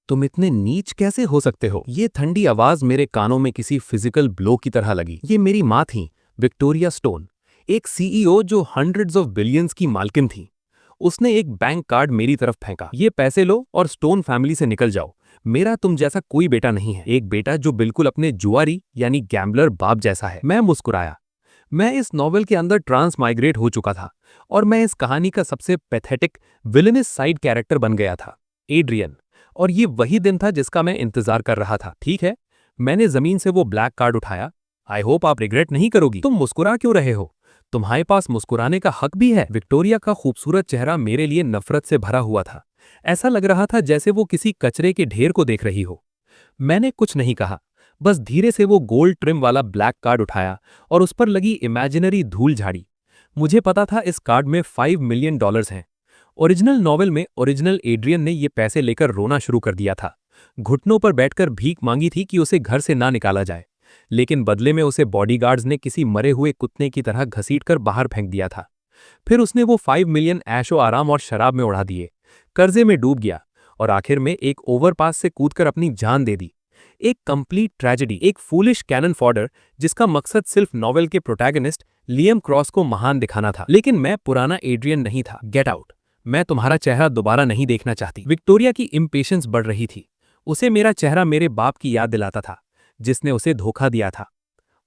तुम इतने नीच कैसे हो सकते हो? ये ठंडी आवाज मेरे कानों में किसी फिजिकल ब्लो की तरह लगी। ये मेरी माँ थी, विक्टोरिया स्टोन, एक सीईओ जो हंड्रेड्स ऑफ बिलियंस की मालकिन थी। उसने एक बैंक कार्ड मेरी तरफ फेंका। ये पैसे लो और स्टोन फैमिली से निकल जाओ। मेरा तुम जैसा कोई बेटा नहीं है, एक बेटा जो बिल्कुल अपने जुआरी यानी गैम्बलर बाप जैसा है। मैं मुस्कुराया। मैं इस नॉवेल के अंदर ट्रांस माइग्रेट हो चुका था और मैं इस कहानी का सबसे पैथेटिक विलेनस साइड कैरेक्टर बन गया था, एड्रियन। और ये वही दिन था जिसका मैं इंतजार कर रहा था। ठीक है, मैंने जमीन से वो ब्लैक कार्ड उठाया। आई होप आप रिग्रेट नहीं करोगी। तुम मुस्कुरा क्यों रहे हो? तुम्हारे पास मुस्कुराने का हक भी है। विक्टोरिया का खूबसूरत चेहरा मेरे लिए नफरत से भरा हुआ था। ऐसा लग रहा था जैसे वो किसी कचरे के ढेर को देख रही हो। मैंने कुछ नहीं कहा, बस धीरे से वो गोल्ड ट्रिम वाला ब्लैक कार्ड उठाया और उस पर लगी इमेजिनरी धूल झाड़ी। मुझे पता था इस कार्ड में $5 मिलियन हैं। ओरिजिनल नॉवेल में ओरिजिनल एड्रियन ने ये पैसे लेकर रोना शुरू कर दिया था। घुटनों पर बैठकर भीख मांगी थी कि उसे घर से ना निकाला जाए, लेकिन बदले में उसे बॉडीगार्ड्स ने किसी मरे हुए कुत्ते की तरह घसीटकर बाहर फेंक दिया था। फिर उसने वो 5 मिलियन ऐशो आराम और शराब में उड़ा दिए, कर्जे में डूब गया और आखिर में एक ओवरपास से कूदकर अपनी जान दे दी। एक कंप्लीट ट्रेजेडी, एक फूलिश कैनन फॉडर जिसका मकसद सिर्फ नॉवेल के प्रोटैगनिस्ट लियम क्रॉस को महान दिखाना था। लेकिन मैं पुराना एड्रियन नहीं था। Get out. मैं तुम्हारा चेहरा दोबारा नहीं देखना चाहती। विक्टोरिया की इम्पेशेंस बढ़ रही थी। उसे मेरा चेहरा मेरे बाप की याद दिलाता था, जिसने उसे धोखा दिया था।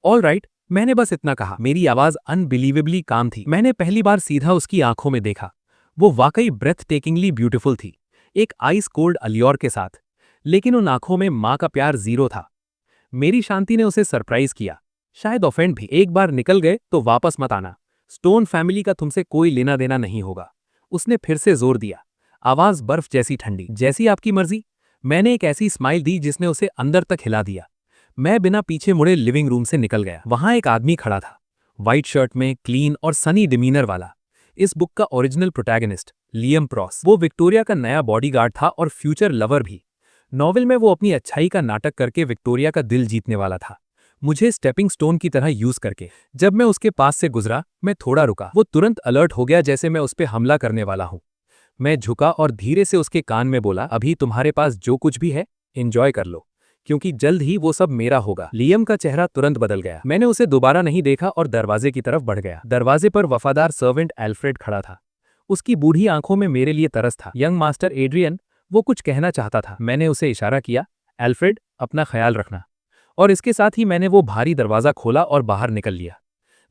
ऑल राइट, मैंने बस इतना कहा। मेरी आवाज अनबिलीवेबली काम थी। मैंने पहली बार सीधा उसकी आंखों में देखा। वो वाकई ब्रेथ टेकिंगली ब्यूटीफुल थी, एक आइस कोल्ड अल्योर के साथ। लेकिन उन आंखों में माँ का प्यार जीरो था। मेरी शांति ने उसे सरप्राइज किया, शायद ऑफेंड भी। एक बार निकल गए तो वापस मत आना। स्टोन फैमिली का तुमसे कोई लेना देना नहीं होगा। उसने फिर से जोर दिया, आवाज बर्फ जैसी ठंडी। जैसी आपकी मर्जी। मैंने एक ऐसी स्माइल दी जिसने उसे अंदर तक हिला दिया। मैं बिना पीछे मुड़े लिविंग रूम से निकल गया। वहां एक आदमी खड़ा था, व्हाइट शर्ट में, क्लीन और सनी डिमीनर वाला। इस बुक का ओरिजिनल प्रोटैगनिस्ट लियम क्रॉस। वो विक्टोरिया का नया बॉडीगार्ड था और फ्यूचर लवर भी। नॉवेल में वो अपनी अच्छाई का नाटक करके विक्टोरिया का दिल जीतने वाला था, मुझे स्टेपिंग स्टोन की तरह यूज करके। जब मैं उसके पास से गुजरा, मैं थोड़ा रुका। वो तुरंत अलर्ट हो गया, जैसे मैं उस पर हमला करने वाला हूं। मैं झुका और धीरे से उसके कान में बोला, अभी तुम्हारे पास जो कुछ भी है एंजॉय कर लो, क्योंकि जल्द ही वो सब मेरा होगा। लियम का चेहरा तुरंत बदल गया। मैंने उसे दोबारा नहीं देखा और दरवाजे की तरफ बढ़ गया। दरवाजे पर वफादार सर्वेंट एल्फ्रेड खड़ा था। उसकी बूढ़ी आंखों में मेरे लिए तरस था। यंग मास्टर एड्रियन, वो कुछ कहना चाहता था। मैंने उसे इशारा किया, एल्फ्रेड अपना ख्याल रखना। और इसके साथ ही मैंने वो भारी दरवाजा खोला और बाहर निकल लिया।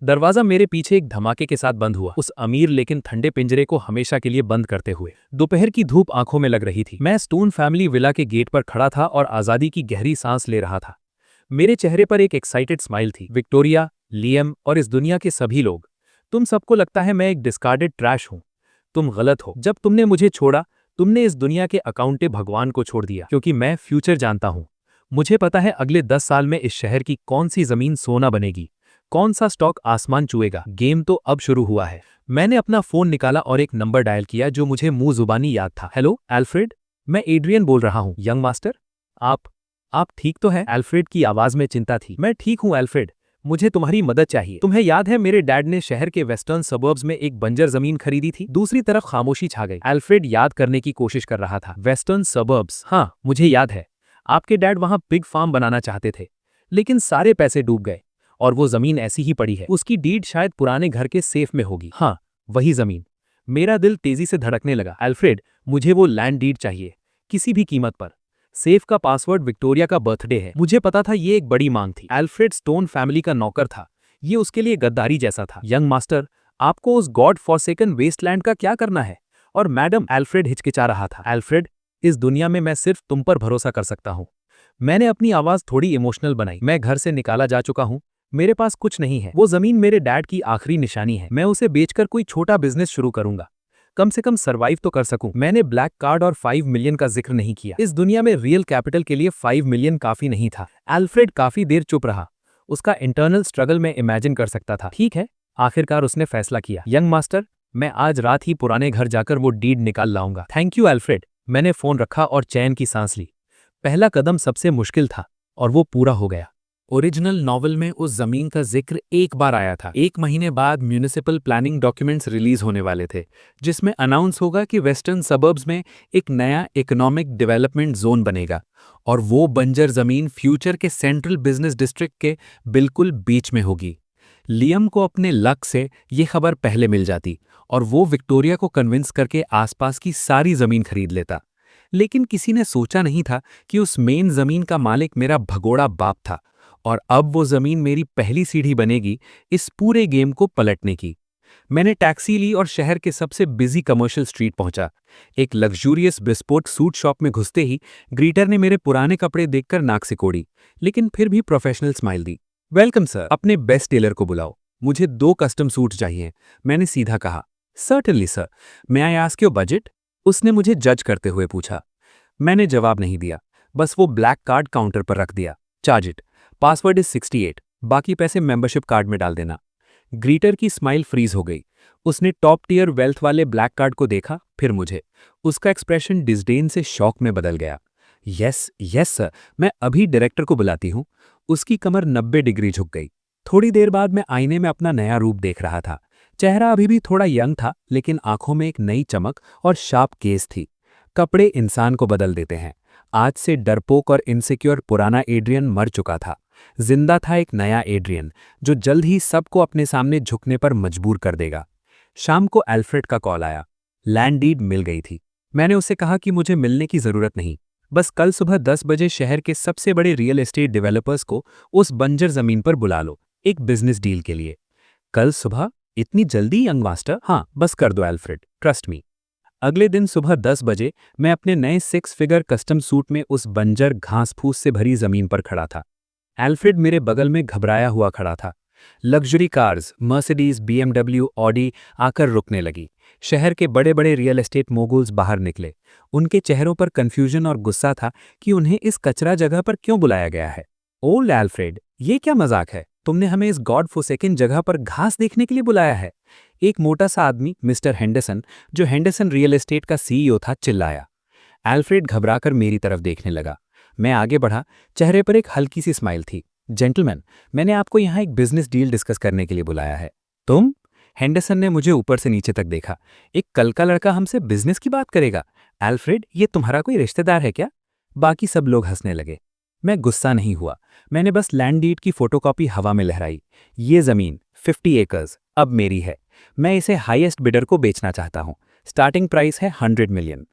दरवाजा मेरे पीछे एक धमाके के साथ बंद हुआ, उस अमीर लेकिन ठंडे पिंजरे को हमेशा के लिए बंद करते हुए। दोपहर की धूप आंखों में लग रही थी। मैं स्टोन फैमिली विला के गेट पर खड़ा था और आजादी की गहरी सांस ले रहा था। मेरे चेहरे पर एक एक्साइटेड स्माइल थी। विक्टोरिया, लियम और इस दुनिया के सभी लोग, तुम सबको लगता है मैं एक डिस्कार्डेड ट्रैश हूं। तुम गलत हो। जब तुमने मुझे छोड़ा, तुमने इस दुनिया के अकाउंटे भगवान को छोड़ दिया, क्योंकि मैं फ्यूचर जानता हूं। मुझे पता है अगले 10 साल में इस शहर की कौन सी जमीन सोना बनेगी, कौन सा स्टॉक आसमान छुएगा। गेम तो अब शुरू हुआ है। मैंने अपना फोन निकाला और एक नंबर डायल किया जो मुझे मुंह जुबानी याद था। हेलो एल्फ्रेड, मैं एड्रियन बोल रहा हूँ। यंग मास्टर, आप ठीक तो हैं? एल्फ्रेड की आवाज में चिंता थी। मैं ठीक हूँ एल्फ्रेड, मुझे तुम्हारी मदद चाहिए। तुम्हें याद है मेरे डैड ने शहर के वेस्टर्न सबर्ब्स में एक बंजर जमीन खरीदी थी? दूसरी तरफ खामोशी छा गई। एल्फ्रेड याद करने की कोशिश कर रहा था। वेस्टर्न सबर्ब्स, हाँ मुझे याद है। आपके डैड वहां पिग फार्म बनाना चाहते थे, लेकिन सारे पैसे डूब गए और वो जमीन ऐसी ही पड़ी है। उसकी डीड शायद पुराने घर के सेफ में होगी। हाँ, वही जमीन। मेरा दिल तेजी से धड़कने लगा। एल्फ्रेड, मुझे वो लैंड डीड चाहिए, किसी भी कीमत पर। सेफ का पासवर्ड विक्टोरिया का बर्थडे है। मुझे पता था ये एक बड़ी मांग थी। एल्फ्रेड स्टोन फैमिली का नौकर था, ये उसके लिए गद्दारी जैसा था। यंग मास्टर, आपको उस गॉड फॉरसेकन वेस्टलैंड का क्या करना है? और मैडम, एल्फ्रेड हिचकिचा रहा था। एल्फ्रेड, इस दुनिया में मैं सिर्फ तुम पर भरोसा कर सकता हूँ। मैंने अपनी आवाज थोड़ी इमोशनल बनाई। मैं घर से निकाला जा चुका हूँ, मेरे पास कुछ नहीं है। वो जमीन मेरे डैड की आखिरी निशानी है। मैं उसे बेचकर कोई छोटा बिजनेस शुरू करूंगा, कम से कम सरवाइव तो कर सकूं। मैंने ब्लैक कार्ड और 5 मिलियन का जिक्र नहीं किया। इस दुनिया में रियल कैपिटल के लिए 5 मिलियन काफी नहीं था। एल्फ्रेड काफी देर चुप रहा। उसका इंटरनल स्ट्रगल मैं इमेजिन कर सकता था। ठीक है, आखिरकार उसने फैसला किया। यंग मास्टर, मैं आज रात ही पुराने घर जाकर वो डीड निकाल लाऊंगा। Thank you Alfred. मैंने फोन रखा और चैन की सांस ली। पहला कदम सबसे मुश्किल था और वो पूरा हो गया। ओरिजिनल नॉवल में उस जमीन का जिक्र एक बार आया था। 1 महीने बाद म्यूनिसिपल प्लानिंग डॉक्यूमेंट्स रिलीज होने वाले थे, जिसमें अनाउंस होगा कि वेस्टर्न सबर्ब्स में एक नया इकोनॉमिक डेवलपमेंट जोन बनेगा और वो बंजर जमीन फ्यूचर के सेंट्रल बिजनेस डिस्ट्रिक्ट के बिल्कुल बीच में होगी। लियम को अपने लक से ये खबर पहले मिल जाती और वो विक्टोरिया को कन्विंस करके आसपास की सारी जमीन खरीद लेता। लेकिन किसी ने सोचा नहीं था कि उस मेन जमीन का मालिक मेरा भगोड़ा बाप था और अब वो जमीन मेरी पहली सीढ़ी बनेगी इस पूरे गेम को पलटने की। मैंने टैक्सी ली और शहर के सबसे बिजी कमर्शियल स्ट्रीट पहुंचा। एक लग्जूरियस बिस्पोर्ट सूट शॉप में घुसते ही ग्रीटर ने मेरे पुराने कपड़े देखकर नाक सिकोड़ी, लेकिन फिर भी प्रोफेशनल स्माइल दी। वेलकम सर, अपने बेस्ट टेलर को बुलाओ, मुझे 2 कस्टम सूट चाहिए, मैंने सीधा कहा। Certainly sir, may I ask your budget? उसने मुझे जज करते हुए पूछा। मैंने जवाब नहीं दिया, बस वो ब्लैक कार्ड काउंटर पर रख दिया। चार्ज इट, पासवर्ड इज 68, बाकी पैसे मेंबरशिप कार्ड में डाल देना। ग्रीटर की स्माइल फ्रीज हो गई। उसने टॉप टियर वेल्थ वाले ब्लैक कार्ड को देखा, फिर मुझे। उसका एक्सप्रेशन डिस्डेन से शौक में बदल गया। यस यस सर, मैं अभी डायरेक्टर को बुलाती हूँ। उसकी कमर 90 डिग्री झुक गई। थोड़ी देर बाद मैं आईने में अपना नया रूप देख रहा था। चेहरा अभी भी थोड़ा यंग था, लेकिन आंखों में एक नई चमक और शार्प केस थी। कपड़े इंसान को बदल देते हैं। आज से डरपोक और इनसिक्योर पुराना एड्रियन मर चुका था। जिंदा था एक नया एड्रियन, जो जल्द ही सबको अपने सामने झुकने पर मजबूर कर देगा। शाम को एल्फ्रेड का कॉल आया। लैंड डीड मिल गई थी। मैंने उसे कहा कि मुझे मिलने की जरूरत नहीं, बस कल सुबह 10 बजे शहर के सबसे बड़े रियल एस्टेट डेवलपर्स को उस बंजर जमीन पर बुला लो, एक बिजनेस डील के लिए। कल सुबह? इतनी जल्दी यंग मास्टर? हाँ, बस कर दो एल्फ्रेड, ट्रस्ट मी। अगले दिन सुबह 10 बजे मैं अपने नए 6 फिगर कस्टम सूट में उस बंजर घास फूस से भरी जमीन पर खड़ा था। एल्फ्रेड मेरे बगल में घबराया हुआ खड़ा था। Luxury cars, Mercedes, BMW, Audi आकर रुकने लगी। शहर के बड़े बड़े रियल एस्टेट मोगुल्स बाहर निकले। उनके चेहरों पर कंफ्यूजन और गुस्सा था कि उन्हें इस कचरा जगह पर क्यों बुलाया गया है। ओल्ड एल्फ्रेड, ये क्या मजाक है? तुमने हमें इस गॉड फोर्सेकन जगह पर घास देखने के लिए बुलाया है? एक मोटा सा आदमी, मिस्टर हेंडरसन, जो हेंडरसन रियल एस्टेट का सीईओ था, चिल्लाया। एल्फ्रेड घबराकर मेरी तरफ देखने लगा। मैं आगे बढ़ा, चेहरे पर एक हल्की सी स्माइल थी। जेंटलमैन, मैंने आपको यहाँ एक बिजनेस डील डिस्कस करने के लिए बुलाया है। तुम? हेंडरसन ने मुझे ऊपर से नीचे तक देखा। एक कल का लड़का हमसे बिजनेस की बात करेगा? एल्फ्रेड, ये तुम्हारा कोई रिश्तेदार है क्या? बाकी सब लोग हंसने लगे। मैं गुस्सा नहीं हुआ। मैंने बस लैंड डीड की फोटोकॉपी हवा में लहराई। ये जमीन 50 एकर्स अब मेरी है। मैं इसे हाईएस्ट बिडर को बेचना चाहता हूँ। स्टार्टिंग प्राइस है 100 मिलियन।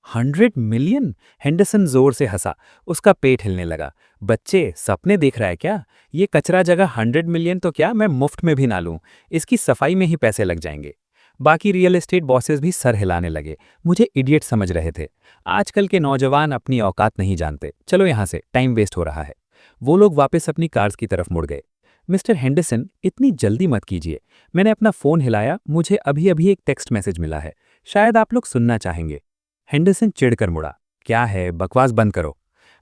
100 मिलियन? हेंडरसन जोर से हंसा। उसका पेट हिलने लगा। बच्चे, सपने देख रहा है क्या? ये कचरा जगह 100 मिलियन तो क्या मैं मुफ्त में भी ना लूं। इसकी सफाई में ही पैसे लग जाएंगे। बाकी रियल एस्टेट बॉसेस भी सर हिलाने लगे। मुझे इडियट समझ रहे थे। आजकल के नौजवान अपनी औकात नहीं जानते। चलो यहाँ से, टाइम वेस्ट हो रहा है। वो लोग वापस अपनी कार्स की तरफ मुड़ गए। मिस्टर हेंडरसन, इतनी जल्दी मत कीजिए। मैंने अपना फोन हिलाया। मुझे अभी अभी एक टेक्स्ट मैसेज मिला है, शायद आप लोग सुनना चाहेंगे। हेंडरसन चिढ़कर मुड़ा। क्या है, बकवास बंद करो।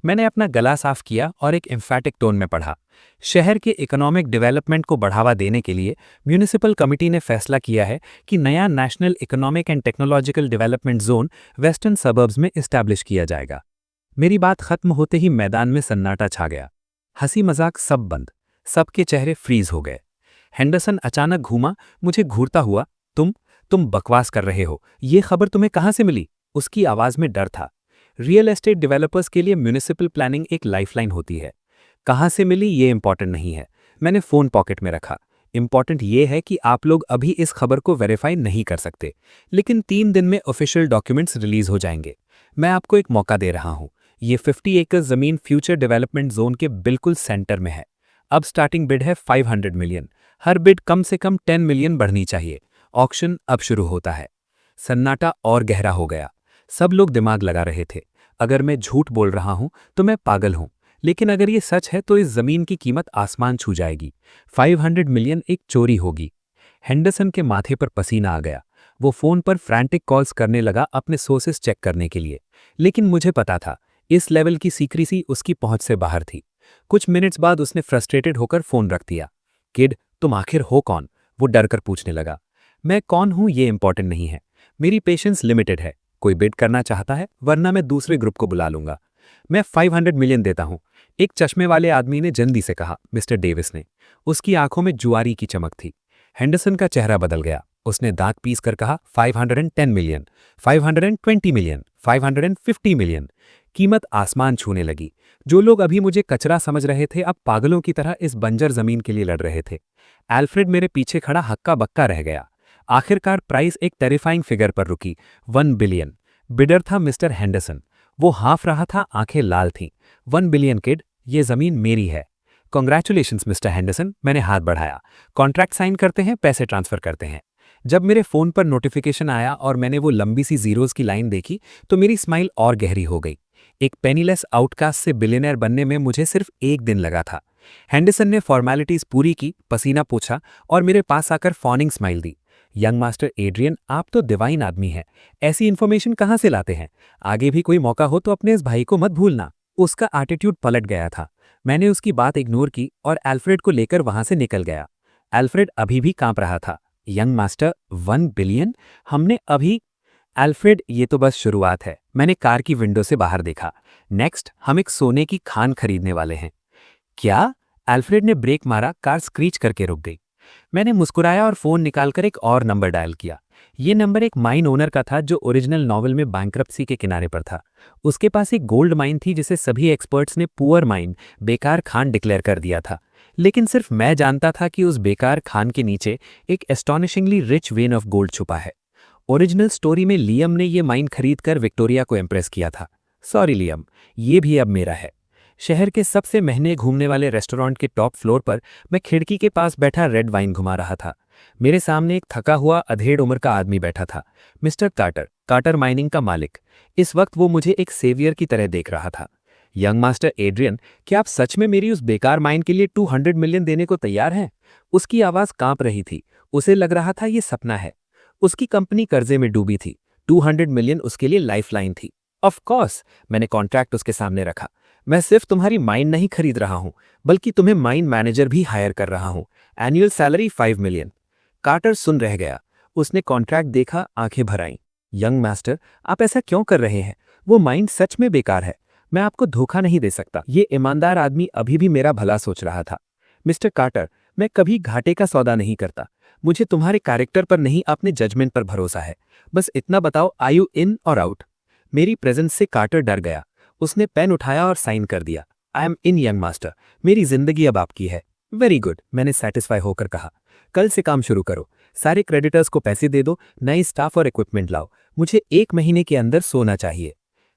मैंने अपना गला साफ किया और एक एम्फैटिक टोन में पढ़ा। शहर के इकोनॉमिक डेवलपमेंट को बढ़ावा देने के लिए म्यूनिसिपल कमिटी ने फैसला किया है कि नया national economic and technological development zone western suburbs में इस्टेब्लिश किया जाएगा। मेरी बात खत्म होते ही मैदान में सन्नाटा छा गया। हंसी मजाक सब बंद। सबके चेहरे फ्रीज हो गए। हेंडरसन अचानक घूमा, मुझे घूरता हुआ। तुम बकवास कर रहे हो। ये खबर तुम्हें कहाँ से मिली? उसकी आवाज में डर था। रियल एस्टेट डेवलपर्स के लिए म्यूनिसिपल प्लानिंग एक लाइफलाइन होती है। कहाँ से मिली ये इंपॉर्टेंट नहीं है। मैंने फोन पॉकेट में रखा। इंपॉर्टेंट ये है कि आप लोग अभी इस खबर को वेरीफाई नहीं कर सकते, लेकिन 3 दिन में ऑफिशियल डॉक्यूमेंट्स रिलीज हो जाएंगे। मैं आपको एक मौका दे रहा हूँ। ये 50 एकड़ जमीन फ्यूचर डेवलपमेंट जोन के बिल्कुल सेंटर में है। अब स्टार्टिंग बिड है 500 मिलियन। हर बिड कम से कम 10 मिलियन बढ़नी चाहिए। ऑक्शन अब शुरू होता है। सन्नाटा और गहरा हो गया। सब लोग दिमाग लगा रहे थे। अगर मैं झूठ बोल रहा हूं तो मैं पागल हूं, लेकिन अगर ये सच है तो इस जमीन की कीमत आसमान छू जाएगी। 500 मिलियन एक चोरी होगी। हेंडरसन के माथे पर पसीना आ गया। वो फोन पर फ्रैंटिक कॉल्स करने लगा अपने सोर्सेस चेक करने के लिए, लेकिन मुझे पता था इस लेवल की सीक्रेसी उसकी पहुंच से बाहर थी। कुछ मिनट्स बाद उसने फ्रस्ट्रेटेड होकर फोन रख दिया। किड, तुम आखिर हो कौन? वो डरकर पूछने लगा। मैं कौन हूं ये इंपॉर्टेंट नहीं है। मेरी पेशेंस लिमिटेड है। कोई बिड करना चाहता है, वरना मैं दूसरे ग्रुप को बुला लूंगा। मैं 500 मिलियन देता हूं, एक चश्मे वाले आदमी ने जल्दी से कहा, मिस्टर डेविस ने। उसकी आंखों में जुआरी की चमक थी। हेंडरसन का चेहरा बदल गया। उसने दांत पीस कर कहा, 510 मिलियन, 520 मिलियन, 550 मिलियन। कीमत आसमान छूने लगी। जो लोग अभी मुझे कचरा समझ रहे थे अब पागलों की तरह इस बंजर जमीन के लिए लड़ रहे थे। एल्फ्रेड मेरे पीछे खड़ा हक्का बक्का रह गया। आखिरकार प्राइस एक टेरिफाइंग फिगर पर रुकी, 1 बिलियन। बिडर था मिस्टर हेंडरसन। वो हाँफ रहा था, आंखें लाल थीं। 1 बिलियन किड, ये जमीन मेरी है। कॉन्ग्रेचुलेशंस मिस्टर हेंडरसन, मैंने हाथ बढ़ाया। कॉन्ट्रैक्ट साइन करते हैं, पैसे ट्रांसफर करते हैं। जब मेरे फोन पर नोटिफिकेशन आया और मैंने वो लंबी सी जीरोस की लाइन देखी तो मेरी स्माइल और गहरी हो गई। एक पेनीलेस आउटकास्ट से बिलियनर बनने में मुझे सिर्फ एक दिन लगा था। हेंडरसन ने फॉर्मेलिटीज पूरी की, पसीना पोंछा और मेरे पास आकर फॉनिंग स्माइल दी। यंग मास्टर एड्रियन, आप तो डिवाइन आदमी हैं। ऐसी इन्फॉर्मेशन कहाँ से लाते हैं? आगे भी कोई मौका हो तो अपने इस भाई को मत भूलना। उसका एटीट्यूड पलट गया था। मैंने उसकी बात इग्नोर की और एल्फ्रेड को लेकर वहां से निकल गया। एल्फ्रेड अभी भी कांप रहा था। Young master, 1 billion? हमने अभी। एल्फ्रेड, ये तो बस शुरुआत है। मैंने कार की विंडो से बाहर देखा। नेक्स्ट हम एक सोने की खान खरीदने वाले हैं। क्या? एल्फ्रेड ने ब्रेक मारा, कार स्क्रीच करके रुक गई। मैंने मुस्कुराया और फोन निकालकर एक और नंबर डायल किया। ये नंबर एक माइन ओनर का था जो ओरिजिनल नॉवल में बैंक्रप्सी के किनारे पर था। उसके पास एक गोल्ड माइन थी जिसे सभी एक्सपर्ट्स ने पुअर माइन, बेकार खान डिक्लेयर कर दिया था। लेकिन सिर्फ मैं जानता था कि उस बेकार खान के नीचे एक एस्टॉनिशिंगली रिच वेन ऑफ गोल्ड छुपा है। ओरिजिनल स्टोरी में लियम ने ये माइन खरीदकर विक्टोरिया को इम्प्रेस किया था। सॉरी लियम, ये भी अब मेरा है। शहर के सबसे महंगे घूमने वाले रेस्टोरेंट के टॉप फ्लोर पर मैं खिड़की के पास बैठा रेड वाइन घुमा रहा था। मेरे सामने एक थका हुआ अधेड़ उम्र का आदमी बैठा था, मिस्टर कार्टर, कार्टर माइनिंग का मालिक। इस वक्त वो मुझे एक सेवियर की तरह देख रहा था। यंग मास्टर एड्रियन, क्या आप सच में मेरी उस बेकार माइन के लिए 200 मिलियन देने को तैयार हैं? उसकी आवाज कांप रही थी। उसे लग रहा था ये सपना है। उसकी कंपनी कर्जे में डूबी थी। 200 मिलियन उसके लिए लाइफलाइन थी। ऑफ कोर्स, मैंने कॉन्ट्रैक्ट उसके सामने रखा। मैं सिर्फ तुम्हारी माइन नहीं खरीद रहा हूं, बल्कि तुम्हें माइन मैनेजर भी हायर कर रहा हूं। Annual salary 5 million. कार्टर सुन रह गया। उसने कॉन्ट्रैक्ट देखा, आंखें भर आईं। यंग मास्टर, आप ऐसा क्यों कर रहे हैं? वो माइन सच में बेकार है। मैं आपको धोखा नहीं दे सकता। ये ईमानदार आदमी अभी भी मेरा भला सोच रहा था। मिस्टर कार्टर, मैं कभी घाटे का सौदा नहीं करता। मुझे तुम्हारे कैरेक्टर पर नहीं, अपने जजमेंट पर भरोसा है। बस इतना बताओ, आर यू इन और आउट? मेरी प्रेजेंस से कार्टर डर गया। उसने पेन उठाया और साइन कर दिया। I am in young master, मेरी जिंदगी अब आपकी है। वेरी गुड, मैंने सेटिस्फाई होकर कहा। कल से काम शुरू करो। सारे क्रेडिटर्स को पैसे दे दो, नए स्टाफ और इक्विपमेंट लाओ। मुझे 1 महीने के अंदर सोना चाहिए।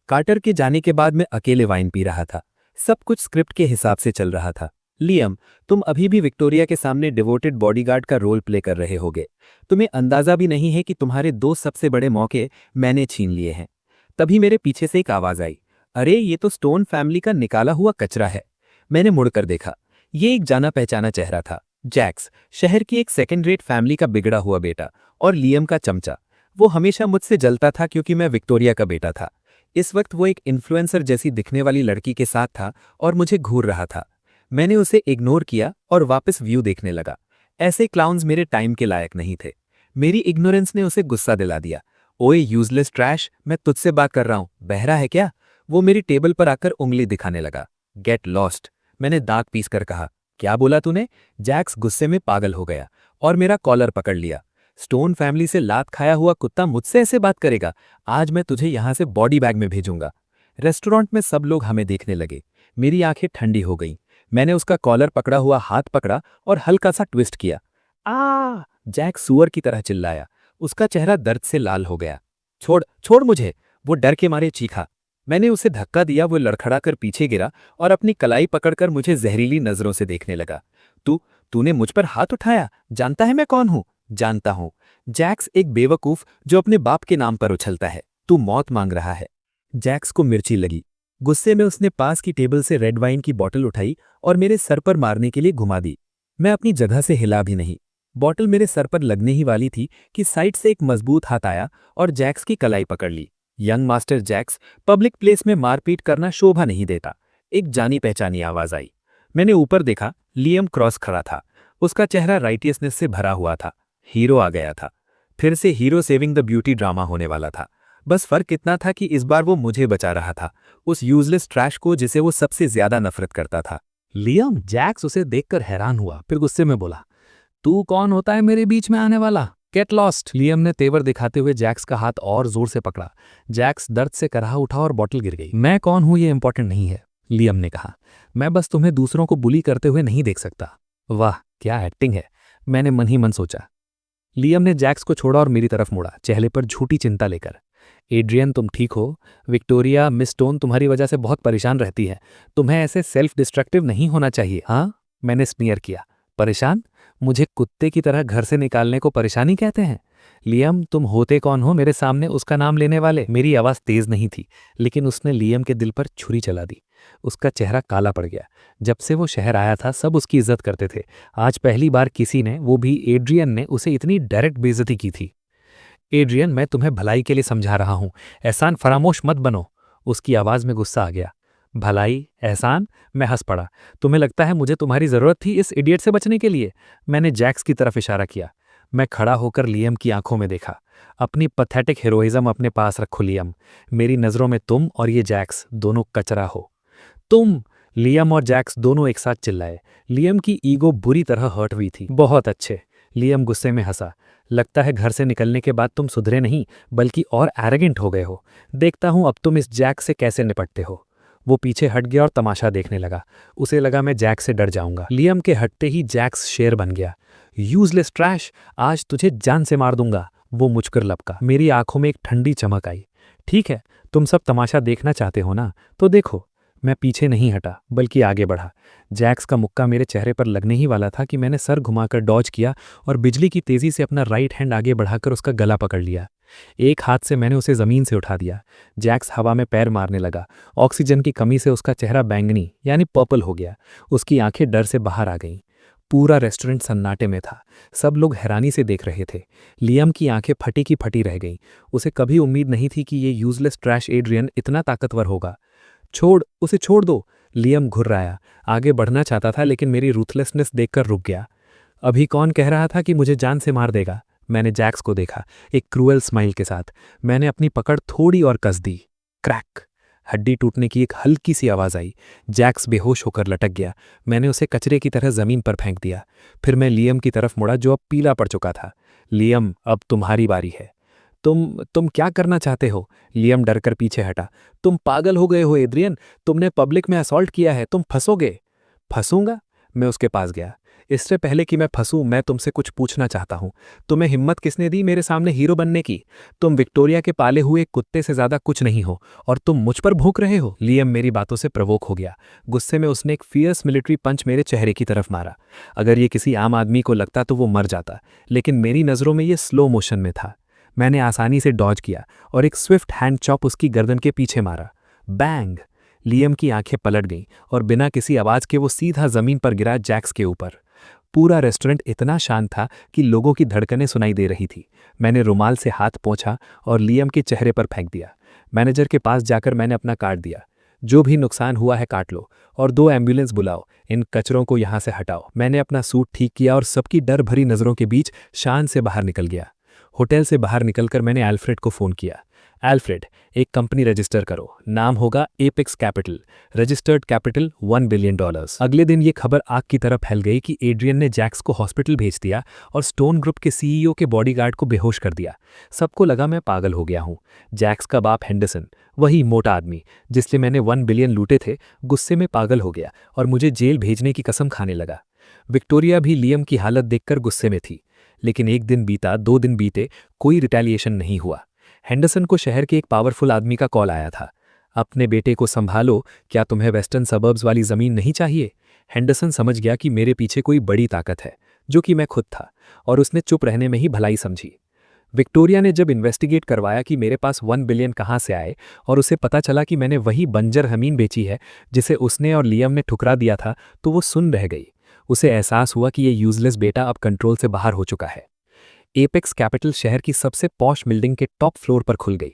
कार्टर के जाने के बाद मैं अकेले वाइन पी रहा था। सब कुछ स्क्रिप्ट के हिसाब से चल रहा था। लियम, तुम अभी भी विक्टोरिया के सामने डिवोटेड बॉडीगार्ड का रोल प्ले कर रहे होगे। तुम्हें अंदाजा भी नहीं है कि तुम्हारे 2 सबसे बड़े मौके मैंने छीन लिए हैं। तभी मेरे पीछे से एक आवाज आई, अरे ये तो स्टोन फैमिली का निकाला हुआ कचरा है। मैंने मुड़कर देखा। ये एक जाना पहचाना चेहरा था। जैक्स, शहर की एक सेकेंड रेट फैमिली का बिगड़ा हुआ बेटा और लियम का चमचा। वो हमेशा मुझसे जलता था क्योंकि मैं विक्टोरिया का बेटा था। इस वक्त वो एक इन्फ्लुएंसर जैसी दिखने वाली लड़की के साथ था और मुझे घूर रहा था। मैंने उसे इग्नोर किया और वापस व्यू देखने लगा। ऐसे क्लाउन्स मेरे टाइम के लायक नहीं थे। मेरी इग्नोरेंस ने उसे गुस्सा दिला दिया। ओए यूजलेस ट्रैश, मैं तुझसे बात कर रहा हूं, बहरा है क्या? वो मेरी टेबल पर आकर उंगली दिखाने लगा। गेट लॉस्ट, मैंने दांत पीस कर कहा। क्या बोला तूने? जैक्स गुस्से में पागल हो गया और मेरा कॉलर पकड़ लिया। स्टोन फैमिली से लात खाया हुआ कुत्ता मुझसे ऐसे बात करेगा? आज मैं तुझे यहां से बॉडी बैग में भेजूंगा। रेस्टोरेंट में सब लोग हमें देखने लगे। मेरी आंखें ठंडी हो गईं। मैंने उसका कॉलर पकड़ा हुआ हाथ पकड़ा और हल्का सा ट्विस्ट किया। आ! जैक सुअर की तरह चिल्लाया। उसका चेहरा दर्द से लाल हो गया। छोड़, छोड़ मुझे! वो डर के मारे चीखा। मैंने उसे धक्का दिया। वो लड़खड़ाकर पीछे गिरा और अपनी कलाई पकड़कर मुझे जहरीली नजरों से देखने लगा। तूने मुझ पर हाथ उठाया? जानता है मैं कौन हूं? जानता हूं। जैक्स एक बेवकूफ जो अपने बाप के नाम पर उछलता है। तू मौत मांग रहा है। जैक्स को मिर्ची लगी। गुस्से में उसने पास की टेबल से रेड वाइन की बोतल उठाई और मेरे सर पर मारने के लिए घुमा दी। मैं अपनी जगह से हिला भी नहीं। बोतल मेरे सर पर लगने ही वाली थी कि साइड से एक मजबूत हाथ आया और जैक्स की कलाई पकड़ ली। Young master Jax, public place में मारपीट करना शोभा नहीं देता। एक जानी पहचानी आवाज आई। मैंने ऊपर देखा। लियम क्रॉस खड़ा था। उसका चेहरा राइटियसनेस से भरा हुआ था। हीरो आ गया था। फिर से hero saving the beauty drama होने वाला था। बस फर्क इतना था कि इस बार वो मुझे बचा रहा था, उस यूजलेस ट्रैश को जिसे वो सबसे ज्यादा नफरत करता था। लियम, जैक्स उसे देखकर हैरान हुआ, फिर गुस्से में बोला, तू कौन होता है मेरे बीच में आने वाला? Get lost. लियम ने तेवर दिखाते हुए जैक्स का हाथ और जोर से पकड़ा। जैक्स दर्द से कराह उठा और बॉटल गिर गई। मैं कौन हूं ये इंपॉर्टेंट नहीं है, लियम ने कहा। मैं बस तुम्हें दूसरों को बुली करते हुए नहीं देख सकता। वाह क्या एक्टिंग है, मैंने मन ही मन सोचा। लियम ने जैक्स को छोड़ा और मेरी तरफ मुड़ा, चेहरे पर झूठी चिंता लेकर। एड्रियन, तुम ठीक हो? विक्टोरिया, मिस स्टोन तुम्हारी वजह से बहुत परेशान रहती है। तुम्हें ऐसे सेल्फ डिस्ट्रक्टिव नहीं होना चाहिए। हाँ, मैंने स्नीयर किया। परेशान? मुझे कुत्ते की तरह घर से निकालने को परेशानी कहते हैं? लियम, तुम होते कौन हो मेरे सामने उसका नाम लेने वाले? मेरी आवाज़ तेज नहीं थी, लेकिन उसने लियम के दिल पर छुरी चला दी। उसका चेहरा काला पड़ गया। जब से वो शहर आया था सब उसकी इज्जत करते थे। आज पहली बार किसी ने, वो भी एड्रियन ने, उसे इतनी डायरेक्ट बेइज्जती की थी। एड्रियन, मैं तुम्हें भलाई के लिए समझा रहा हूं, एहसान फरामोश मत बनो। उसकी आवाज़ में गुस्सा आ गया। भलाई? एहसान? मैं हंस पड़ा। तुम्हें लगता है मुझे तुम्हारी ज़रूरत थी इस इडियट से बचने के लिए? मैंने जैक्स की तरफ इशारा किया। मैं खड़ा होकर लियम की आंखों में देखा। अपनी पथेटिक हीरोइज्म अपने पास रखो लियम। मेरी नज़रों में तुम और ये जैक्स दोनों कचरा हो। तुम! लियम और जैक्स दोनों एक साथ चिल्लाए। लियम की ईगो बुरी तरह हर्ट हुई थी। बहुत अच्छे, लियम गुस्से में हंसा। लगता है घर से निकलने के बाद तुम सुधरे नहीं, बल्कि और एरोगेंट हो गए हो। देखता हूं अब तुम इस जैक से कैसे निपटते हो। वो पीछे हट गया और तमाशा देखने लगा। उसे लगा मैं जैक से डर जाऊंगा। लियम के हटते ही जैक्स शेर बन गया। यूजलेस ट्रैश, आज तुझे जान से मार दूंगा। वो मुझकर लपका। मेरी आंखों में एक ठंडी चमक आई। ठीक है, तुम सब तमाशा देखना चाहते हो ना, तो देखो। मैं पीछे नहीं हटा, बल्कि आगे बढ़ा। जैक्स का मुक्का मेरे चेहरे पर लगने ही वाला था कि मैंने सर घुमाकर डॉज किया और बिजली की तेजी से अपना राइट हैंड आगे बढ़ाकर उसका गला पकड़ लिया। एक हाथ से मैंने उसे जमीन से उठा दिया। जैक्स हवा में पैर मारने लगा। ऑक्सीजन की कमी से उसका चेहरा बैंगनी यानी पर्पल हो गया। उसकी आंखें डर से बाहर आ गईं। पूरा रेस्टोरेंट सन्नाटे में था। सब लोग हैरानी से देख रहे थे। लियम की आंखें फटी की फटी रह गईं। उसे कभी उम्मीद नहीं थी कि ये यूजलेस ट्रैश एड्रियन इतना ताकतवर होगा। छोड़, उसे छोड़ दो। लियम घुर्राया। आगे बढ़ना चाहता था, लेकिन मेरी रूथलेसनेस देखकर रुक गया। अभी कौन कह रहा था कि मुझे जान से मार देगा? मैंने जैक्स को देखा, एक क्रूएल स्माइल के साथ। मैंने अपनी पकड़ थोड़ी और कस दी। क्रैक! हड्डी टूटने की एक हल्की सी आवाज आई। जैक्स बेहोश होकर लटक गया। मैंने उसे कचरे की तरह जमीन पर फेंक दिया। फिर मैं लियम की तरफ मुड़ा, जो अब पीला पड़ चुका था। लियम, अब तुम्हारी बारी है। तुम क्या करना चाहते हो? लियम डरकर पीछे हटा। तुम पागल हो गए हो एड्रियन, तुमने पब्लिक में असॉल्ट किया है, तुम फंसोगे। फंसूंगा? मैं उसके पास गया। इससे पहले कि मैं फंसूं, मैं तुमसे कुछ पूछना चाहता हूं। तुम्हें हिम्मत किसने दी मेरे सामने हीरो बनने की? तुम विक्टोरिया के पाले हुए कुत्ते से ज्यादा कुछ नहीं हो, और तुम मुझ पर भूख रहे हो। लियम मेरी बातों से प्रवोक हो गया। गुस्से में उसने एक फियर्स मिलिट्री पंच मेरे चेहरे की तरफ मारा। अगर ये किसी आम आदमी को लगता तो वो मर जाता, लेकिन मेरी नजरों में ये स्लो मोशन में था। मैंने आसानी से डॉज किया और एक स्विफ्ट हैंड चॉप उसकी गर्दन के पीछे मारा। बैंग! लियम की आंखें पलट गईं और बिना किसी आवाज के वो सीधा जमीन पर गिरा, जैक्स के ऊपर। पूरा रेस्टोरेंट इतना शांत था कि लोगों की धड़कनें सुनाई दे रही थी। मैंने रुमाल से हाथ पोंछा और लियम के चेहरे पर फेंक दिया। मैनेजर के पास जाकर मैंने अपना कार्ड दिया। जो भी नुकसान हुआ है काट लो, और 2 एम्बुलेंस बुलाओ। इन कचरों को यहां से हटाओ। मैंने अपना सूट ठीक किया और सबकी डर भरी नजरों के बीच शान से बाहर निकल गया। होटल से बाहर निकलकर मैंने एल्फ्रेड को फ़ोन किया। एल्फ्रेड, एक कंपनी रजिस्टर करो। नाम होगा apex capital. Registered capital $1 billion. अगले दिन ये खबर आग की तरह फैल गई कि एड्रियन ने जैक्स को हॉस्पिटल भेज दिया और स्टोन ग्रुप के सीईओ के बॉडीगार्ड को बेहोश कर दिया। सबको लगा मैं पागल हो गया हूँ। जैक्स का बाप हेंडरसन, वही मोटा आदमी जिससे मैंने 1 बिलियन लूटे थे, गुस्से में पागल हो गया और मुझे जेल भेजने की कसम खाने लगा। विक्टोरिया भी लियम की हालत देखकर गुस्से में थी। लेकिन 1 दिन बीता, 2 दिन बीते, कोई रिटेलिएशन नहीं हुआ। हेंडरसन को शहर के एक पावरफुल आदमी का कॉल आया था। अपने बेटे को संभालो, क्या तुम्हें वेस्टर्न सबर्ब्स वाली जमीन नहीं चाहिए? हेंडरसन समझ गया कि मेरे पीछे कोई बड़ी ताकत है, जो कि मैं खुद था, और उसने चुप रहने में ही भलाई समझी। विक्टोरिया ने जब इन्वेस्टिगेट करवाया कि मेरे पास 1 बिलियन कहाँ से आए, और उसे पता चला कि मैंने वही बंजर जमीन बेची है जिसे उसने और लियम ने ठुकरा दिया था, तो वो सुन रह गई। उसे एहसास हुआ कि ये यूजलेस बेटा अब कंट्रोल से बाहर हो चुका है। एपेक्स कैपिटल शहर की सबसे पॉश बिल्डिंग के टॉप फ्लोर पर खुल गई।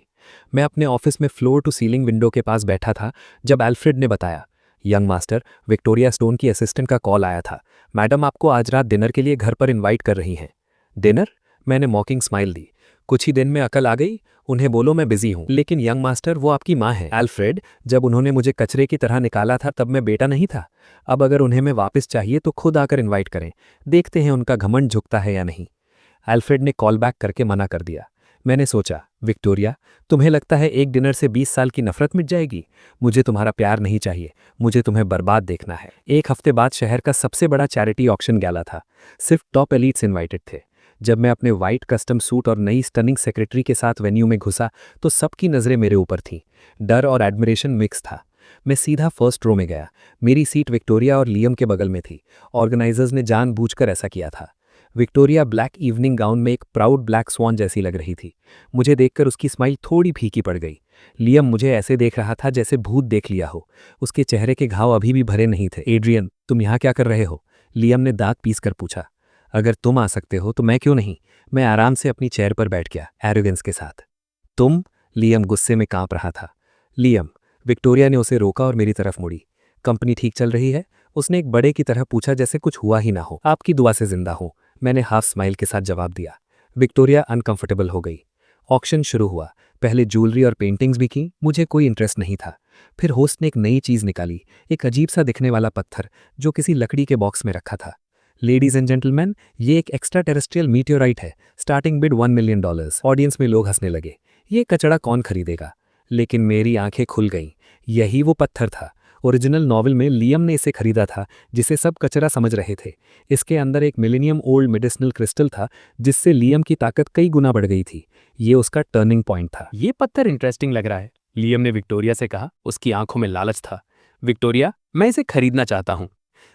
मैं अपने ऑफिस में फ्लोर टू सीलिंग विंडो के पास बैठा था जब एल्फ्रेड ने बताया, यंग मास्टर, विक्टोरिया स्टोन की असिस्टेंट का कॉल आया था। मैडम आपको आज रात डिनर के लिए घर पर इनवाइट कर रही हैं। डिनर? मैंने मॉकिंग स्माइल दी। कुछ ही दिन में अकल आ गई। उन्हें बोलो मैं बिजी हूँ। लेकिन यंग मास्टर, वो आपकी माँ है। एल्फ्रेड, जब उन्होंने मुझे कचरे की तरह निकाला था तब मैं बेटा नहीं था। अब अगर उन्हें मैं वापस चाहिए तो खुद आकर इनवाइट करें। देखते हैं उनका घमंड झुकता है या नहीं। एल्फ्रेड ने कॉल बैक करके मना कर दिया। मैंने सोचा, विक्टोरिया, तुम्हें लगता है एक डिनर से 20 साल की नफरत मिट जाएगी? मुझे तुम्हारा प्यार नहीं चाहिए, मुझे तुम्हें बर्बाद देखना है। एक हफ्ते बाद शहर का सबसे बड़ा चैरिटी ऑक्शन गैला था। सिर्फ टॉप एलीट्स इनवाइटेड थे। जब मैं अपने वाइट कस्टम सूट और नई स्टनिंग सेक्रेटरी के साथ वेन्यू में घुसा तो सबकी नज़रें मेरे ऊपर थीं। डर और एडमिरेशन मिक्स था। मैं सीधा फर्स्ट रो में गया। मेरी सीट विक्टोरिया और लियम के बगल में थी। ऑर्गेनाइजर्स ने जानबूझकर ऐसा किया था। विक्टोरिया ब्लैक इवनिंग गाउन में एक प्राउड ब्लैक स्वॉन जैसी लग रही थी। मुझे देखकर उसकी स्माइल थोड़ी फीकी पड़ गई। लियम मुझे ऐसे देख रहा था जैसे भूत देख लिया हो। उसके चेहरे के घाव अभी भी भरे नहीं थे। एड्रियन, तुम यहाँ क्या कर रहे हो? लियम ने दांत पीस कर पूछा। अगर तुम आ सकते हो तो मैं क्यों नहीं? मैं आराम से अपनी चेयर पर बैठ गया, एरोगेंस के साथ। तुम? लियम गुस्से में कांप रहा था। लियम, विक्टोरिया ने उसे रोका और मेरी तरफ मुड़ी। कंपनी ठीक चल रही है? उसने एक बड़े की तरह पूछा जैसे कुछ हुआ ही ना हो। आपकी दुआ से जिंदा हूं, मैंने हाफ स्माइल के साथ जवाब दिया। विक्टोरिया अनकंफर्टेबल हो गई। ऑक्शन शुरू हुआ। पहले ज्वेलरी और पेंटिंग्स भी की। मुझे कोई इंटरेस्ट नहीं था। फिर होस्ट ने एक नई चीज निकाली, एक अजीब सा दिखने वाला पत्थर जो किसी लकड़ी के बॉक्स में रखा था। लेडीज एंड जेंटलमैन, ये एक एक्स्ट्रा टेरेस्ट्रियल मीटियोराइट है। Starting bid $1 million. ऑडियंस में लोग हंसने लगे। ये कचड़ा कौन खरीदेगा? लेकिन मेरी आंखें खुल गईं। यही वो पत्थर था। ओरिजिनल नॉवल में लियम ने इसे खरीदा था, जिसे सब कचरा समझ रहे थे। इसके अंदर एक मिलेनियम ओल्ड मेडिसिनल क्रिस्टल था, जिससे लियम की ताकत कई गुना बढ़ गई थी। ये उसका टर्निंग पॉइंट था। ये पत्थर इंटरेस्टिंग लग रहा है, लियम ने विक्टोरिया से कहा। उसकी आंखों में लालच था। विक्टोरिया, मैं इसे खरीदना चाहता हूं।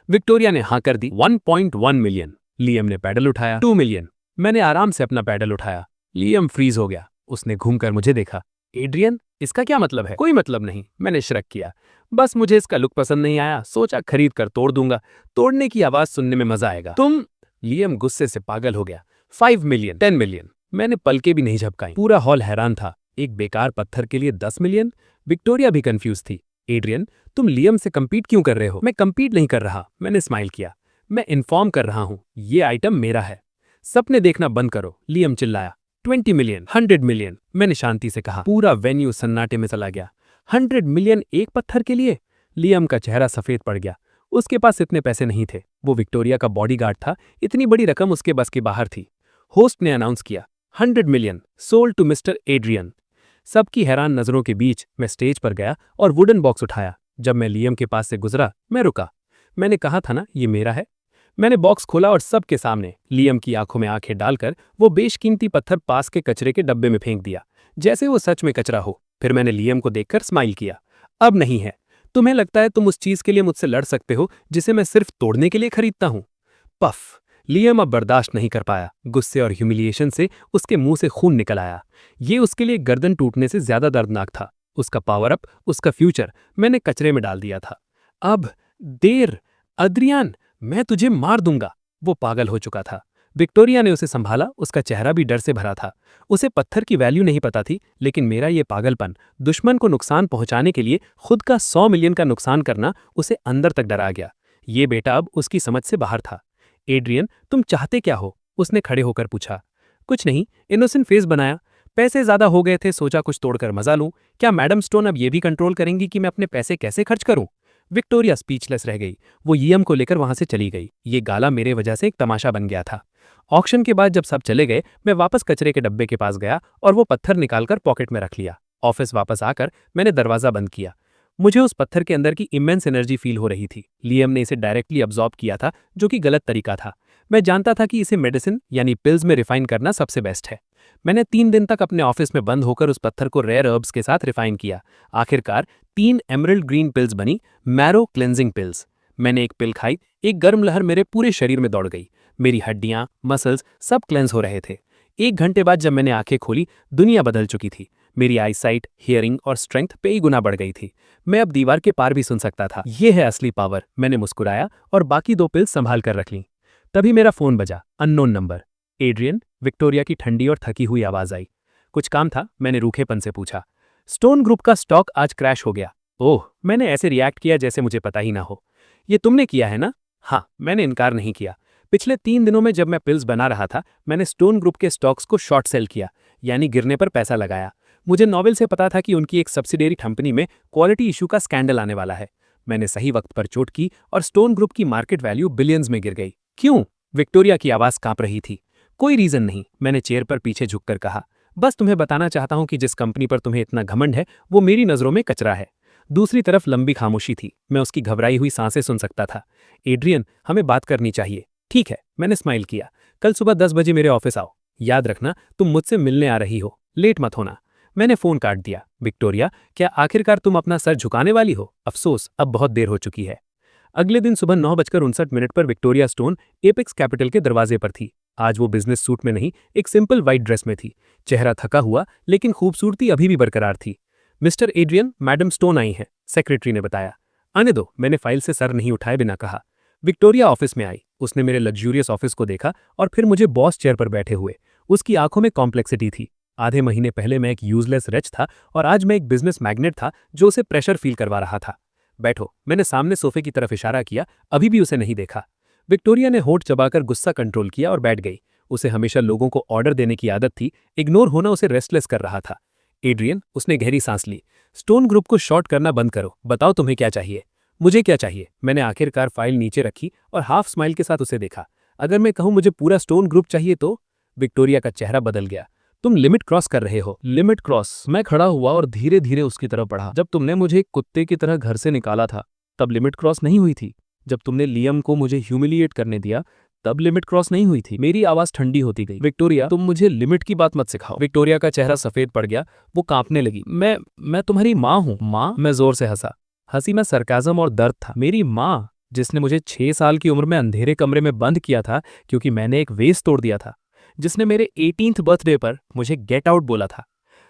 विक्टोरिया ने हाँ कर दी। 1.1 मिलियन। लियम ने पैडल उठाया। 2 मिलियन। मैंने आराम से अपना पैडल उठाया। लियम फ्रीज हो गया। उसने घूमकर मुझे देखा। एड्रियन, इसका क्या मतलब है? कोई मतलब नहीं, मैंने शरक किया। बस मुझे इसका लुक पसंद नहीं आया, सोचा खरीद कर तोड़ दूंगा। तोड़ने की आवाज सुनने में मजा आएगा। तुम? लियम गुस्से से पागल हो गया। 5 मिलियन, 10 मिलियन। मैंने पलके भी नहीं झपकाई। पूरा हॉल हैरान था। एक बेकार पत्थर के लिए 10 मिलियन? विक्टोरिया भी कंफ्यूज थी। एड्रियन, तुम लियम से कंपीट क्यों कर रहे हो? मैं कंपीट नहीं कर रहा, मैंने स्माइल किया। मैं इन्फॉर्म कर रहा हूं, ये आइटम मेरा है। सपने देखना बंद करो, लियम चिल्लाया। 20 मिलियन, 100 मिलियन, मैंने शांति से कहा। पूरा वेन्यू सन्नाटे में चला गया। 100 मिलियन एक पत्थर के लिए? लियम का चेहरा सफेद पड़ गया। उसके पास इतने पैसे नहीं थे। वो विक्टोरिया का बॉडीगार्ड था। इतनी बड़ी रकम उसके बस के बाहर थी। होस्ट ने अनाउंस किया, 100 million sold to mister Adrian. सबकी हैरान नजरों के बीच मैं स्टेज पर गया और वुडन बॉक्स उठाया। जब मैं लियम के पास से गुजरा, मैं रुका। मैंने कहा था ना, ये मेरा है। मैंने बॉक्स खोला और सबके सामने लियम की आंखों में आंखें डालकर वो बेशकीमती पत्थर पास के कचरे के डब्बे में फेंक दिया, जैसे वो सच में कचरा हो। फिर मैंने लियम को देखकर स्माइल किया। अब नहीं है। तुम्हें लगता है तुम उस चीज के लिए मुझसे लड़ सकते हो जिसे मैं सिर्फ तोड़ने के लिए खरीदता हूं? पफ। लियम अब बर्दाश्त नहीं कर पाया। गुस्से और ह्यूमिलिएशन से उसके मुंह से खून निकल आया। ये उसके लिए गर्दन टूटने से ज्यादा दर्दनाक था। उसका पावर अप, उसका फ्यूचर मैंने कचरे में डाल दिया था। अब देर। अद्रियान, मैं तुझे मार दूंगा। वो पागल हो चुका था। विक्टोरिया ने उसे संभाला। उसका चेहरा भी डर से भरा था। उसे पत्थर की वैल्यू नहीं पता थी, लेकिन मेरा ये पागलपन, दुश्मन को नुकसान पहुंचाने के लिए खुद का 100 मिलियन का नुकसान करना, उसे अंदर तक डरा गया। ये बेटा अब उसकी समझ से बाहर था। एड्रियन, तुम चाहते क्या हो? उसने खड़े होकर पूछा। कुछ नहीं, इनोसेंट फेस बनाया। पैसे ज्यादा हो गए थे, सोचा कुछ तोड़कर मजा लूं। क्या मैडम स्टोन अब ये भी कंट्रोल करेंगी कि मैं अपने पैसे कैसे खर्च करूं? विक्टोरिया स्पीचलेस रह गई। वो लियम को लेकर वहां से चली गई। ये गाला मेरे वजह से एक तमाशा बन गया था। ऑक्शन के बाद जब सब चले गए, मैं वापस कचरे के डब्बे के पास गया और वो पत्थर निकालकर पॉकेट में रख लिया। ऑफिस वापस आकर मैंने दरवाजा बंद किया। मुझे उस पत्थर के अंदर की इमेंस एनर्जी फील हो रही थी। लियम ने इसे डायरेक्टली अब्जॉर्ब किया था, जो कि गलत तरीका था। मैं जानता था कि इसे मेडिसिन यानी पिल्स में रिफाइन करना सबसे बेस्ट है। मैंने 3 दिन तक अपने ऑफिस में बंद होकर उस पत्थर को रेयर हर्ब्स के साथ रिफाइन किया। आखिरकार 3 एमरल्ड ग्रीन पिल्स बनी, मैरो क्लेंजिंग पिल्स। मैंने एक पिल खाई, एक गर्म लहर मेरे पूरे शरीर में दौड़ गई। मेरी हड्डियां, मसल्स सब क्लेंस हो रहे थे। 1 घंटे बाद जब मैंने आंखें खोली, दुनिया बदल चुकी थी। मेरी आईसाइट, हियरिंग और स्ट्रेंथ कई गुना बढ़ गई थी। मैं अब दीवार के पार भी सुन सकता था। ये है असली पावर। मैंने मुस्कुराया और बाकी 2 पिल्स संभाल कर रख लीं। तभी मेरा फोन बजा। Unknown number. एड्रियन, विक्टोरिया की ठंडी और थकी हुई आवाज आई। कुछ काम था? मैंने रूखेपन से पूछा। स्टोन ग्रुप का स्टॉक आज क्रैश हो गया। ओह, मैंने ऐसे रिएक्ट किया जैसे मुझे पता ही ना हो। ये तुमने किया है ना? हाँ, मैंने इनकार नहीं किया। पिछले 3 दिनों में जब मैं पिल्स बना रहा था, मैंने स्टोन ग्रुप के स्टॉक्स को शॉर्ट सेल किया। यानी गिरने पर पैसा लगाया। मुझे नोबेल से पता था कि उनकी एक सब्सिडियरी कंपनी में क्वालिटी इशू का स्कैंडल आने वाला है। मैंने सही वक्त पर चोट की और स्टोन ग्रुप की मार्केट वैल्यू बिलियंस में गिर गई। क्यों? विक्टोरिया की आवाज कांप रही थी। कोई रीजन नहीं, मैंने चेयर पर पीछे झुककर कहा। बस तुम्हें बताना चाहता हूं कि जिस कंपनी पर तुम्हें इतना घमंड है वो मेरी नजरों में कचरा है। दूसरी तरफ लंबी खामोशी थी। मैं उसकी घबराई हुई सांसें सुन सकता था। एड्रियन, हमें बात करनी चाहिए। ठीक है, मैंने स्माइल किया। कल सुबह 10 बजे मेरे ऑफिस आओ। याद रखना, तुम मुझसे मिलने आ रही हो, लेट मत होना। मैंने फोन काट दिया। विक्टोरिया, क्या आखिरकार तुम अपना सर झुकाने वाली हो? अफसोस, अब बहुत देर हो चुकी है। अगले दिन सुबह 9:59 पर विक्टोरिया स्टोन एपेक्स कैपिटल के दरवाजे पर थी। आज वो बिजनेस सूट में नहीं, एक सिंपल व्हाइट ड्रेस में थी। चेहरा थका हुआ, लेकिन खूबसूरती अभी भी बरकरार थी। मिस्टर एड्रियन, मैडम स्टोन आई हैं, सेक्रेटरी ने बताया। आने दो, मैंने फाइल से सर नहीं उठाए बिना कहा। विक्टोरिया ऑफिस में आई। उसने मेरे लग्जूरियस ऑफिस को देखा और फिर मुझे बॉस चेयर पर बैठे हुए। उसकी आंखों में कॉम्प्लेक्सिटी थी। आधे महीने पहले मैं एक यूजलेस रिच था और आज मैं एक बिजनेस मैग्नेट था जो उसे प्रेशर फील करवा रहा था। बैठो, मैंने सामने सोफे की तरफ इशारा किया। अभी भी उसे नहीं देखा। विक्टोरिया ने होठ चबाकर गुस्सा कंट्रोल किया और बैठ गई। उसे हमेशा लोगों को ऑर्डर देने की आदत थी। इग्नोर होना उसे रेस्टलेस कर रहा था। एड्रियन, उसने गहरी सांस ली। स्टोन ग्रुप को शॉर्ट करना बंद करो। बताओ तुम्हें क्या चाहिए? मुझे क्या चाहिए? मैंने आखिरकार फाइल नीचे रखी और हाफ स्माइल के साथ उसे देखा। अगर मैं कहूं मुझे पूरा स्टोन ग्रुप चाहिए तो? विक्टोरिया का चेहरा बदल गया। तुम लिमिट क्रॉस कर रहे हो। Limit cross? मैं खड़ा हुआ और धीरे धीरे उसकी तरफ बढ़ा। जब तुमने मुझे एक कुत्ते की तरह घर से निकाला था तब लिमिट क्रॉस नहीं हुई थी। जब तुमने लियम को मुझे ह्यूमिलिएट करने दिया तब लिमिट क्रॉस नहीं हुई थी। मेरी आवाज ठंडी होती गई। विक्टोरिया, तुम मुझे लिमिट की बात मत सिखाओ। विक्टोरिया का चेहरा सफेद पड़ गया। वो कांपने लगी। मैं तुम्हारी माँ हूँ। माँ? मैं जोर से हंसा। हंसी में सरकाज़म और दर्द था। मेरी माँ, जिसने मुझे 6 साल की उम्र में अंधेरे कमरे में बंद किया था क्योंकि मैंने एक वेस तोड़ दिया था, जिसने मेरे 18th बर्थडे पर मुझे गेट आउट बोला था।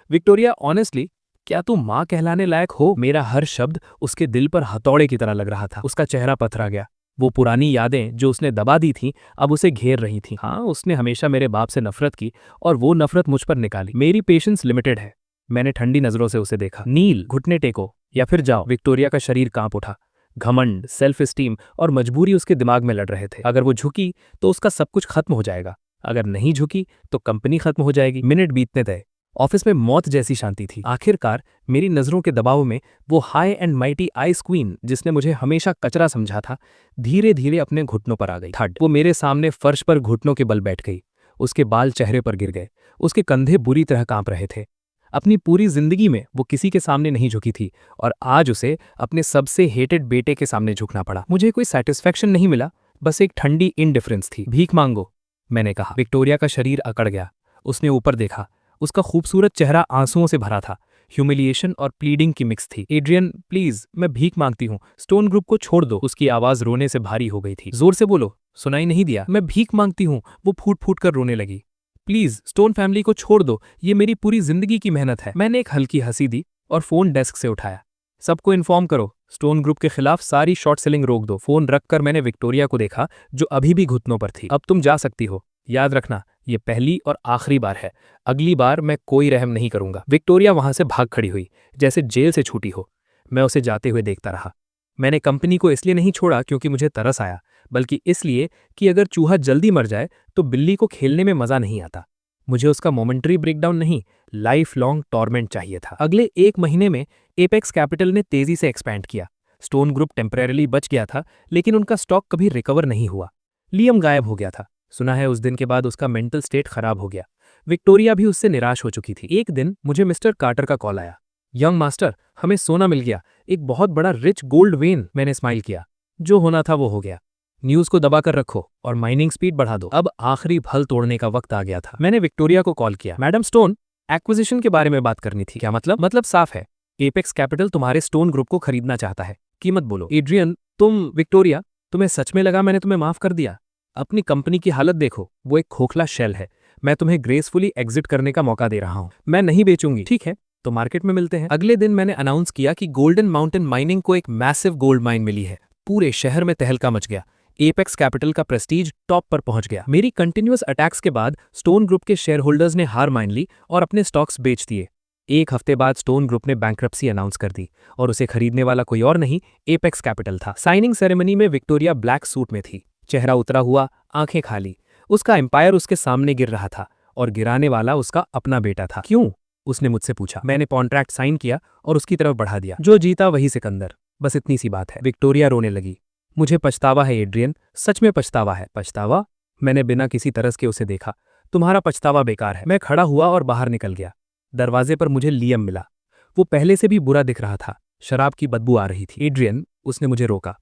विक्टोरिया, ऑनेस्टली, क्या तुम माँ कहलाने लायक हो? मेरा हर शब्द उसके दिल पर हथौड़े की तरह लग रहा था। उसका चेहरा पथरा गया। वो पुरानी यादें जो उसने दबा दी थीं अब उसे घेर रही थीं। हाँ, उसने हमेशा मेरे बाप से नफरत की और वो नफरत मुझ पर निकाली। मेरी पेशेंस लिमिटेड है। मैंने ठंडी नजरों से उसे देखा। नील, घुटने टेको या फिर जाओ। विक्टोरिया का शरीर कांप उठा। घमंड, सेल्फ एस्टीम और मजबूरी उसके दिमाग में लड़ रहे थे। अगर वो झुकी तो उसका सब कुछ खत्म हो जाएगा। अगर नहीं झुकी तो कंपनी खत्म हो जाएगी। मिनट बीतने तय। ऑफिस में मौत जैसी शांति थी। आखिरकार मेरी नजरों के दबाव में वो high and mighty ice queen, जिसने मुझे हमेशा कचरा समझा था, धीरे धीरे अपने घुटनों पर आ गई। थड, वो मेरे सामने फर्श पर घुटनों के बल बैठ गई। उसके बाल चेहरे पर गिर गए। उसके कंधे बुरी तरह कांप रहे थे। अपनी पूरी जिंदगी में वो किसी के सामने नहीं झुकी थी और आज उसे अपने सबसे हेटेड बेटे के सामने झुकना पड़ा। मुझे कोई सेटिस्फैक्शन नहीं मिला, बस एक ठंडी इनडिफरेंस थी। भीख मांगो, मैंने कहा। विक्टोरिया का शरीर अकड़ गया। उसने ऊपर देखा। उसका खूबसूरत चेहरा आंसुओं से भरा था। ह्यूमिलिएशन और प्लीडिंग की मिक्स थी। एड्रियन, प्लीज, मैं भीख मांगती हूँ, स्टोन ग्रुप को छोड़ दो। उसकी आवाज रोने से भारी हो गई थी। जोर से बोलो। सुनाई नहीं दिया। मैं भीख मांगती हूँ। वो फूट फूट कर रोने लगी। प्लीज, स्टोन फैमिली को छोड़ दो, ये मेरी पूरी जिंदगी की मेहनत है। मैंने एक हल्की हंसी दी और फोन डेस्क से उठाया। सबको इन्फॉर्म करो, स्टोन ग्रुप के खिलाफ सारी शॉर्ट सेलिंग रोक दो। फोन रखकर मैंने विक्टोरिया को देखा जो अभी भी घुटनों पर थी। अब तुम जा सकती हो। याद रखना, ये पहली और आखिरी बार है। अगली बार मैं कोई रहम नहीं करूंगा। विक्टोरिया वहां से भाग खड़ी हुई, जैसे जेल से छूटी हो। मैं उसे जाते हुए देखता रहा। मैंने कंपनी को इसलिए नहीं छोड़ा क्योंकि मुझे तरस आया, बल्कि इसलिए कि अगर चूहा जल्दी मर जाए तो बिल्ली को खेलने में मजा नहीं आता। मुझे उसका मोमेंटरी ब्रेकडाउन नहीं, लाइफ लॉन्ग टॉर्मेंट चाहिए था। अगले 1 महीने में एपेक्स कैपिटल ने तेजी से एक्सपैंड किया। स्टोन ग्रुप टेम्परेरली बच गया था, लेकिन उनका स्टॉक कभी रिकवर नहीं हुआ। लियम गायब हो गया था। सुना है उस दिन के बाद उसका मेंटल स्टेट खराब हो गया। विक्टोरिया भी उससे निराश हो चुकी थी। एक दिन मुझे मिस्टर कार्टर का कॉल आया। यंग मास्टर, हमें सोना मिल गया, एक बहुत बड़ा रिच गोल्ड वेन। मैंने स्माइल किया। जो होना था वो हो गया। न्यूज को दबाकर रखो और माइनिंग स्पीड बढ़ा दो। अब आखिरी फल तोड़ने का वक्त आ गया था। मैंने विक्टोरिया को कॉल किया। मैडम स्टोन, एक्विजिशन के बारे में बात करनी थी। क्या मतलब? मतलब साफ है, एपेक्स कैपिटल तुम्हारे स्टोन ग्रुप को खरीदना चाहता है। कीमत बोलो। एड्रियन, विक्टोरिया, तुम्हें सच में लगा मैंने तुम्हें माफ कर दिया? अपनी कंपनी की हालत देखो, वो एक खोखला शेल है। मैं तुम्हें ग्रेसफुली एग्जिट करने का मौका दे रहा हूं। मैं नहीं बेचूंगी। ठीक है, तो मार्केट में मिलते हैं। अगले दिन मैंने अनाउंस किया कि गोल्डन माउंटेन माइनिंग को एक मैसिव गोल्ड माइन मिली है। पूरे शहर में तहलका मच गया। एपेक्स कैपिटल का प्रेस्टीज टॉप पर पहुंच गया। मेरी कंटिन्यूअस अटैक्स के बाद स्टोन ग्रुप के शेयर होल्डर्स ने हार मान ली और अपने स्टॉक्स बेच दिए। 1 हफ्ते बाद स्टोन ग्रुप ने बैंक्रप्सी अनाउंस कर दी और उसे खरीदने वाला कोई और नहीं, एपेक्स कैपिटल था। साइनिंग सेरेमनी में विक्टोरिया ब्लैक सूट में थी, चेहरा उतरा हुआ, आंखें खाली। उसका एम्पायर उसके सामने गिर रहा था और गिराने वाला उसका अपना बेटा था। क्यों? उसने मुझसे पूछा। मैंने कॉन्ट्रैक्ट साइन किया और उसकी तरफ बढ़ा दिया। जो जीता वही सिकंदर। बस इतनी सी बात है। विक्टोरिया रोने लगी। मुझे पछतावा है एड्रियन, सच में पछतावा है। पछतावा? मैंने बिना किसी तरस के उसे देखा। तुम्हारा पछतावा बेकार है। मैं खड़ा हुआ और बाहर निकल गया। दरवाजे पर मुझे लियम मिला। वो पहले से भी बुरा दिख रहा था। शराब की बदबू आ रही थी। एड्रियन, उसने मुझे रोका।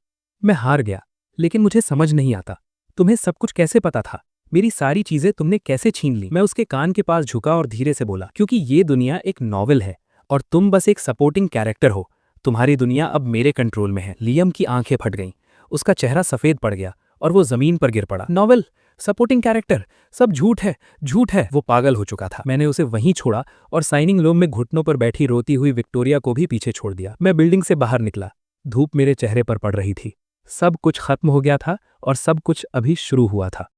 मैं हार गया, लेकिन मुझे समझ नहीं आता, तुम्हें सब कुछ कैसे पता था? मेरी सारी चीजें तुमने कैसे छीन ली? मैं उसके कान के पास झुका और धीरे से बोला, क्योंकि ये दुनिया एक नॉवेल है और तुम बस एक सपोर्टिंग कैरेक्टर हो। तुम्हारी दुनिया अब मेरे कंट्रोल में है। लियम की आंखें फट गईं। उसका चेहरा सफेद पड़ गया और वो जमीन पर गिर पड़ा। नॉवेल, सपोर्टिंग कैरेक्टर, सब झूठ है, झूठ है। वो पागल हो चुका था। मैंने उसे वहीं छोड़ा और साइनिंग रूम में घुटनों पर बैठी रोती हुई विक्टोरिया को भी पीछे छोड़ दिया। मैं बिल्डिंग से बाहर निकला। धूप मेरे चेहरे पर पड़ रही थी। सब कुछ खत्म हो गया था और सब कुछ अभी शुरू हुआ था।